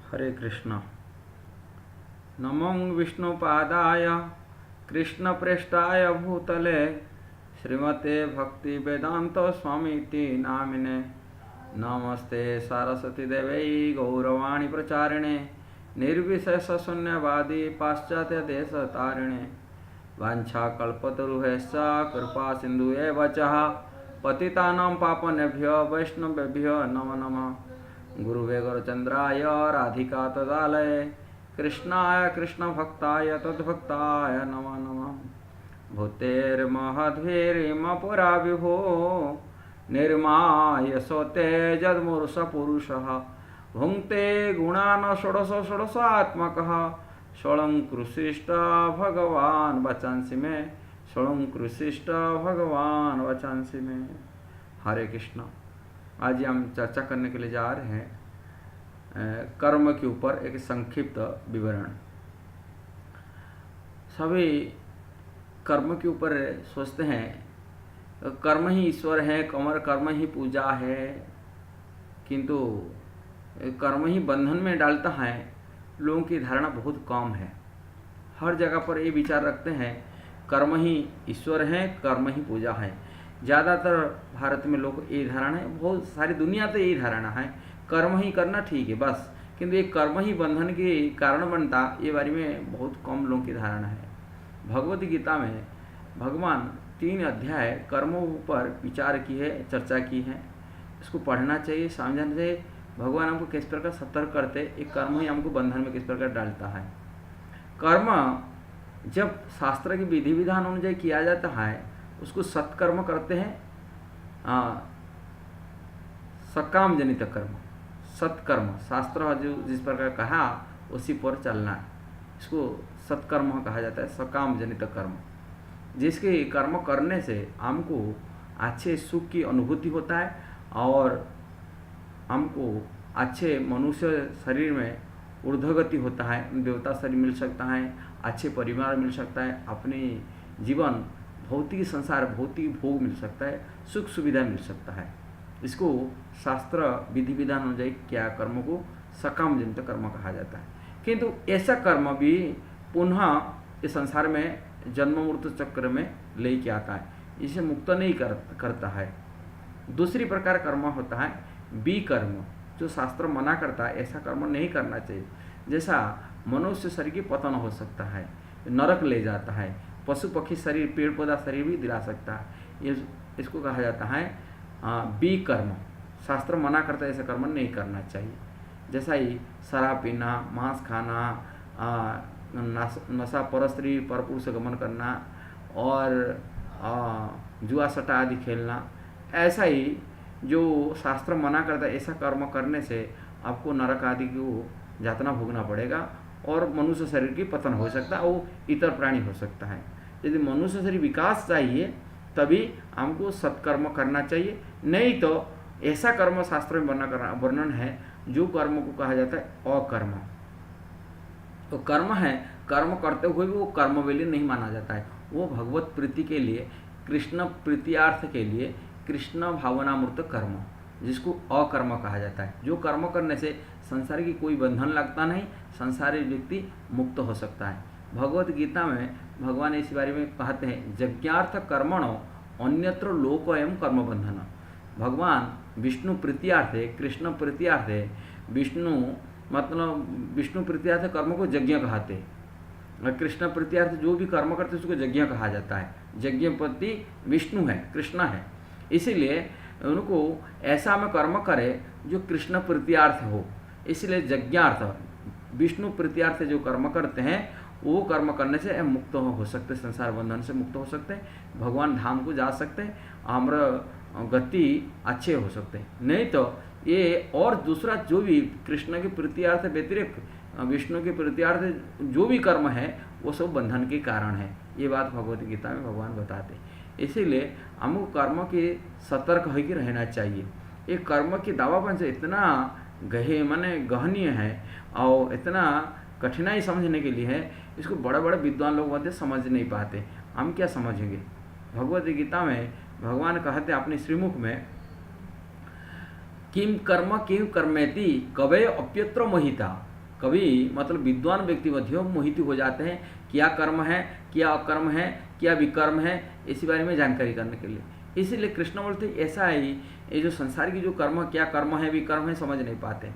हरे कृष्ण। नमो विष्णुपादाय कृष्णप्रेष्ठाय भूतले श्रीमते भक्ति वेदांत स्वामीति नामिने। नमस्ते सरस्वती देवै गौरवाणी प्रचारिणे निर्विशेष शून्यवादी पाश्चात्य देश तारिणे। वाञ्छाकल्पतरुभ्यश्च कृपा सिन्धुभ्येव च पतितानां पावनेभ्यो वैष्णवेभ्यो नमो नमः। गुरुवे गौरचन्द्राय राधिका तदालये कृष्णाय कृष्णभक्ताय तद्भक्ताय नमो नमः। भूतेर्महद्भिर्मपुरा विभो निर्माय सोते जन्मूर्षपुरुषः भुङ्क्ते गुणान् षोडश षोडशात्मकः षोडङ्कृशिष्ट भगवान् वचांसि मे षोडङ्कृशिष्ट भगवान् वचांसि मे। हरे कृष्ण। आज हम चर्चा करने के लिए जा रहे हैं कर्म के ऊपर एक संक्षिप्त विवरण। सभी कर्म के ऊपर सोचते हैं कर्म ही ईश्वर है, कर्म ही पूजा है, किंतु कर्म ही बंधन में डालता है। लोगों की धारणा बहुत कम है। हर जगह पर ये विचार रखते हैं कर्म ही ईश्वर है, कर्म ही पूजा है। ज़्यादातर भारत में लोग ये धारणा है, बहुत सारी दुनिया तो यही धारणा है कर्म ही करना ठीक है बस, किंतु ये कर्म ही बंधन के कारण बनता, ये बारे में बहुत कम लोगों की धारणा है। भगवद गीता में भगवान 3 अध्याय कर्मों पर विचार की है, चर्चा की है। इसको पढ़ना चाहिए, समझना चाहिए। भगवान हमको किस प्रकार सतर्क करते, एक कर्म ही हमको बंधन में किस प्रकार डालता है। कर्म जब शास्त्र की विधि विधान अनुसार किया जाता है उसको सत्कर्म करते हैं। सकाम जनित कर्म, सत्कर्म, शास्त्र जो जिस प्रकार कहा उसी पर चलना है, इसको सत्कर्म कहा जाता है। सकाम जनित कर्म, जिसके कर्म करने से हमको अच्छे सुख की अनुभूति होता है और हमको अच्छे मनुष्य शरीर में ऊर्ध्वगति होता है, देवता शरीर मिल सकता है, अच्छे परिवार मिल सकता है, अपने जीवन भौतिक संसार भौतिक भोग मिल सकता है, सुख सुविधा मिल सकता है। इसको शास्त्र विधि विधान अनुଯାयी क्या कर्म को सकाम जनित कर्म कहा जाता है। किंतु ऐसा कर्म भी पुनः इस संसार में जन्म मृत्यु चक्र में लेके आता है, इसे मुक्त नहीं करता है। दूसरी प्रकार कर्म होता है बी कर्म, जो शास्त्र मना करता है ऐसा कर्म नहीं करना चाहिए। जैसा मनुष्य शरीर की पतन हो सकता है, नरक ले जाता है, पशु पक्षी शरीर पेड़ पौधा शरीर भी दिला सकता है, ये इसको कहा जाता है बी कर्म। शास्त्र मना करता है ऐसा कर्म नहीं करना चाहिए। जैसा ही शराब पीना, मांस खाना, नशा पर स्त्री पर पुरुष गमन करना और जुआ सट्टा आदि खेलना, ऐसा ही जो शास्त्र मना करता है ऐसा कर्म करने से आपको नरक आदि को यातना भोगना पड़ेगा और मनुष्य शरीर की पतन हो सकता है, वो इतर प्राणी हो सकता है। यदि मनुष्य शरीर विकास चाहिए तभी हमको सत्कर्म करना चाहिए, नहीं तो ऐसा कर्म शास्त्र में वर्णन है जो कर्म को कहा जाता है अकर्म। तो कर्म है, कर्म करते हुए भी वो कर्म वेली नहीं माना जाता है, वो भगवत प्रीति के लिए, कृष्ण प्रीतियार्थ के लिए कृष्ण भावनामूर्त कर्म, जिसको अकर्म कहा जाता है। जो कर्म करने से संसार की कोई बंधन लगता नहीं, संसारी व्यक्ति मुक्त हो सकता है। भगवत गीता में भगवान इस बारे में कहते हैं यज्ञार्थ कर्मणो अन्यत्र लोक एवं कर्म बंधन। भगवान विष्णु प्रीतियार्थे, कृष्ण प्रीतियार्थे, विष्णु मतलब विष्णु प्रीतियार्थ कर्म को यज्ञ कहते हैं, कृष्ण प्रीतियार्थ जो भी कर्म करते हैं उसको यज्ञ कहा जाता है। यज्ञपति विष्णु है, कृष्ण है, इसीलिए उनको ऐसा में कर्म करे जो कृष्ण प्रीतियार्थ हो। इसलिए यज्ञार्थ विष्णु प्रीतियार्थ जो कर्म करते हैं वो कर्म करने से मुक्त हो सकते, संसार बंधन से मुक्त हो सकते हैं, भगवान धाम को जा सकते हैं, आम्र गति अच्छे हो सकते हैं। नहीं तो ये और दूसरा जो भी कृष्ण के प्रीतियार्थ व्यतिरिक्त विष्णु के प्रीतियार्थ जो भी कर्म है वो सब बंधन के कारण है। ये बात भगवद गीता में भगवान बताते हैं। इसीलिए हमको कर्म के सतर्क होकर रहना चाहिए। ये कर्म की दावापन से इतना माने गहनीय है और इतना कठिनाई समझने के लिए है, इसको बड़े बड़े विद्वान लोग मध्य समझ नहीं पाते। हम क्या समझेंगे? भगवद गीता में भगवान कहते हैं अपने श्रीमुख में, किम कर्म किम कर्मेति कवय अप्यत्र मोहिता कभी मतलब विद्वान व्यक्ति मध्य मोहित हो जाते हैं, क्या कर्म है, क्या अकर्म है, क्या विकर्म है, इसी बारे में जानकारी करने के लिए। इसीलिए कृष्ण बोलते ऐसा है, ये जो संसार की जो कर्म, क्या कर्म है विकर्म है, समझ नहीं पाते।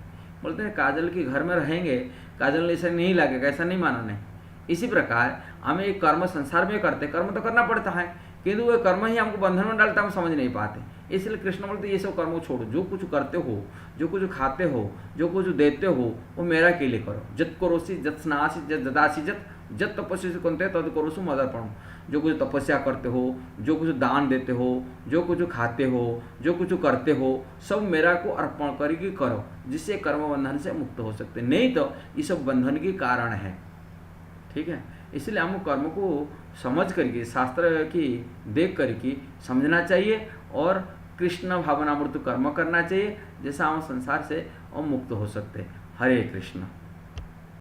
बोलते हैं काजल के घर में रहेंगे, काजल ऐसा नहीं लगेगा, ऐसा नहीं माना नहीं। इसी प्रकार हमें एक कर्म संसार में करते, कर्म तो करना पड़ता है, किंतु वह कर्म ही हमको बंधन में डालता है, हम समझ नहीं पाते। इसलिए कृष्ण बोलते ये सब कर्म छोड़ो, जो कुछ करते हो, जो कुछ खाते हो, जो कुछ देते हो, वो मेरा के लिए करो। जत करोसी जत स्नासी जत ददासी जत तपस्या से कौनते तद करोसु मदर्पण। जो कुछ तपस्या करते हो, जो कुछ दान देते हो, जो कुछ खाते हो, जो कुछ करते हो, सब मेरा को अर्पण करके करो, जिससे कर्म बंधन से मुक्त हो सकते। नहीं तो ये सब बंधन के कारण है। ठीक है, इसलिए हमको कर्म को समझ करके, शास्त्र की देख करके समझना चाहिए और कृष्ण भावनामृत कर्म करना चाहिए, जैसा हम संसार से मुक्त हो सकते। हरे कृष्ण।